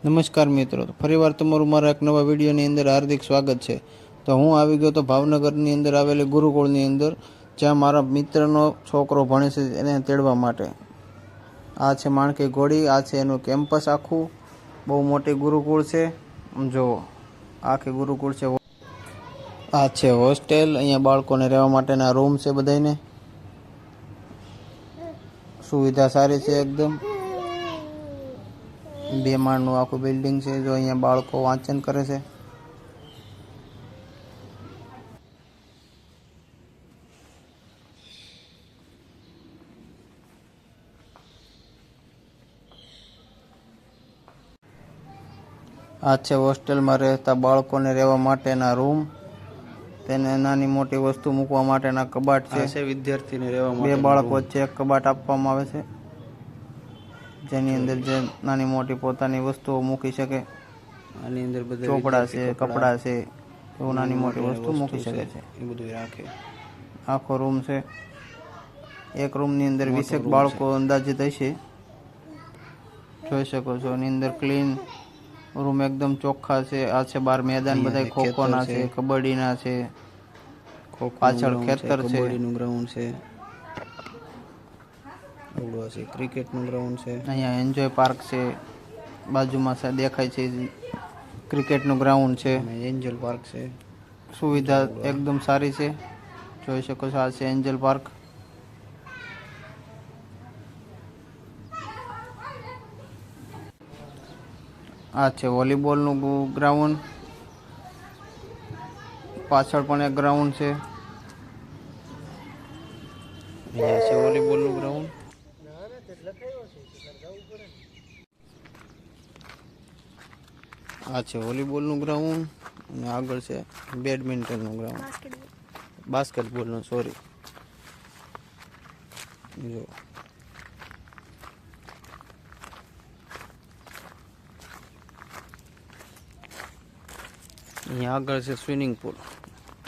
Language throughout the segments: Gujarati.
નમસ્કાર મિત્રો, ફરીવાર તમારું મારા એક નવા વિડીયોની અંદર હાર્દિક સ્વાગત છે। તો હું આવી ગયો તો ભાવનગરની અંદર આવેલી ગુરુકુળની અંદર, જ્યાં મારા મિત્રનો છોકરો ભણે છે એને તેડવા માટે। આ છે માણકી ઘોડી, આ છે એનું કેમ્પસ આખું, બહુ મોટી ગુરુકુળ છે। જો આખી ગુરુકુળ છે। આ છે હોસ્ટેલ, અહીંયા બાળકોને રહેવા માટેના રૂમ છે, બધાને સુવિધા સારી છે એકદમ। 2 માળનું આખું બિલ્ડિંગ છે। જો અહીંયા બાળકો વાંચન કરે છે। આ છે હોસ્ટેલમાં રહેતા બાળકોને રહેવા માટેના રૂમ, તેને નાની મોટી વસ્તુ મૂકવા માટેના કબાટ છે। વિદ્યાર્થીને રહેવા માટે 2 બાળકો વચ્ચે એક કબાટ આપવામાં આવે છે, જેની અંદર જે નાની મોટી પોતાની વસ્તુઓ મૂકી શકે। આની અંદર બધા ચોપડા છે, કપડા છે, એવું નાની મોટી વસ્તુ મૂકી શકે છે। એ બધું રાખે। આખો રૂમ છે। એક રૂમની અંદર 20 બાળકો અંદાજિત હશે, જોઈ શકો છો। એની અંદર ક્લીન રૂમ, એકદમ ચોખ્ખા છે। આ છે બહાર મેદાન, બધા ખોખોના છે, કબડ્ડીના છે, પાછળ ખેતર છે, કબડ્ડીનું ગ્રાઉન્ડ છે, ઓલું છે ક્રિકેટનું ગ્રાઉન્ડ છે। અહીંયા એન્જોય પાર્ક છે, બાજુમાં દેખાય છે ક્રિકેટનું ગ્રાઉન્ડ છે, એન્જલ પાર્ક છે। સુવિધા એકદમ સારી છે, જોઈ શકો છો। આ છે એન્જલ પાર્ક। આ છે વોલીબોલનું ગ્રાઉન્ડ, પાછળ પણ એક ગ્રાઉન્ડ છે। અહીંયા છે વોલીબોલનું ગ્રાઉન્ડ। આ છે વોલીબોલનું ગ્રાઉન્ડ અને આગળ છે બેડમિન્ટનનું ગ્રાઉન્ડ, બાસ્કેટબોલનું, સોરી। જો અહીંયા આગળ છે સ્વિમિંગ પુલ,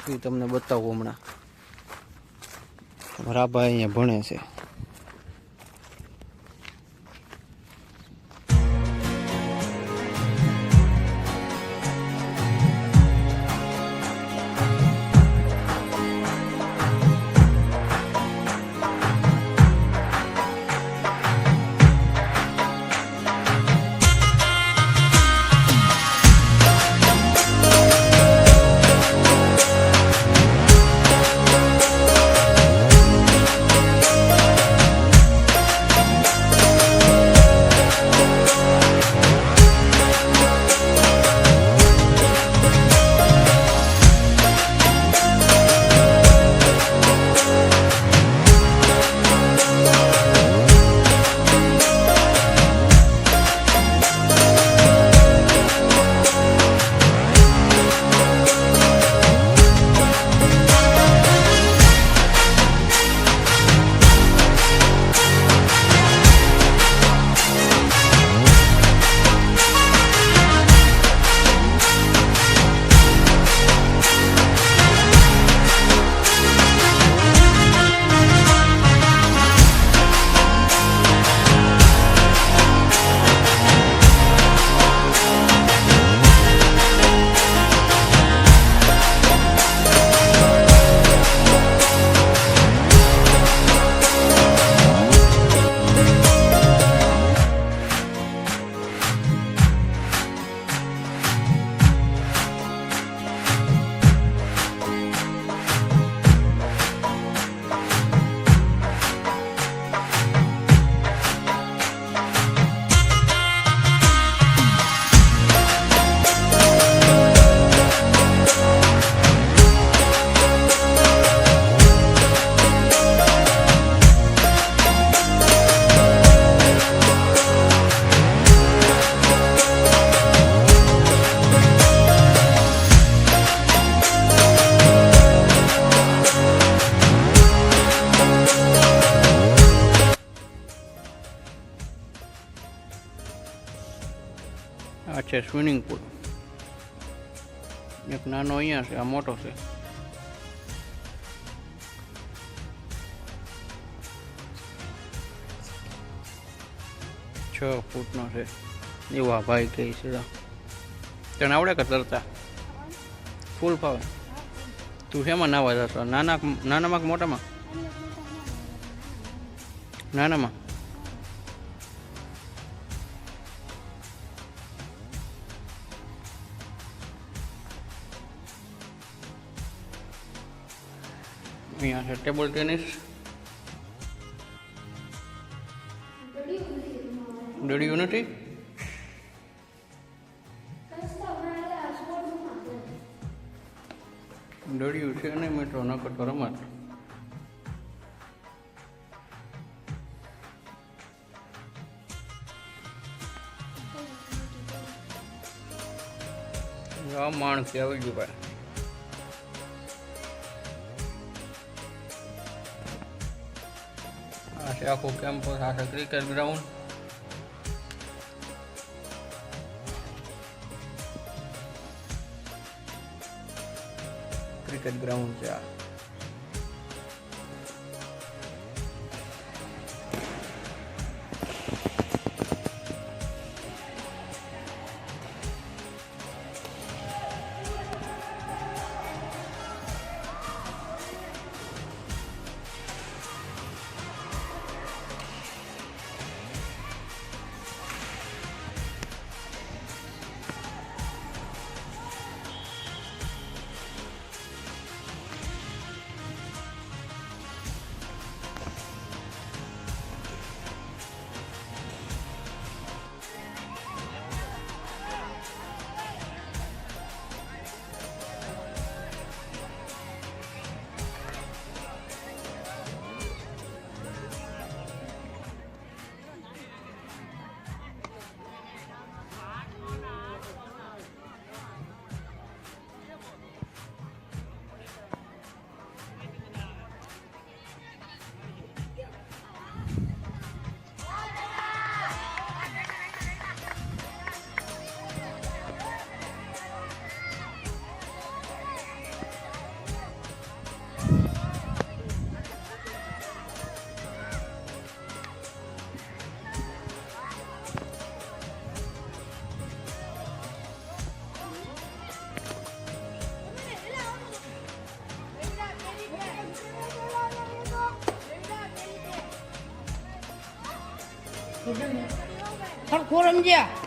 એ તમને બતાવું હમણાં। મારા ભાઈ અહીંયા ભણે છે। આ છે સ્વિમિંગ પુલ, એક નાનો અહીંયા છે, આ મોટો છે। 6 ફૂટનો છે। એવું આ ભાઈ કહે છે તને આવડે કે તરતા ફૂલ ફાવે તું શેમાં નાવા જશો નાનામાં કે મોટામાં નાનામાં અહીંયા છે ટેબલ ટેનિસ દોડ્યું નથી દોડ્યું છે નહીં મિત્રો નકર તો રમત માણસ આવી ગયું ભાઈ આ છે આખું કેમ્પસ આ છે ક્રિકેટ ગ્રાઉન્ડ ક્રિકેટ ગ્રાઉન્ડ છે આ સરખો રમજ્યા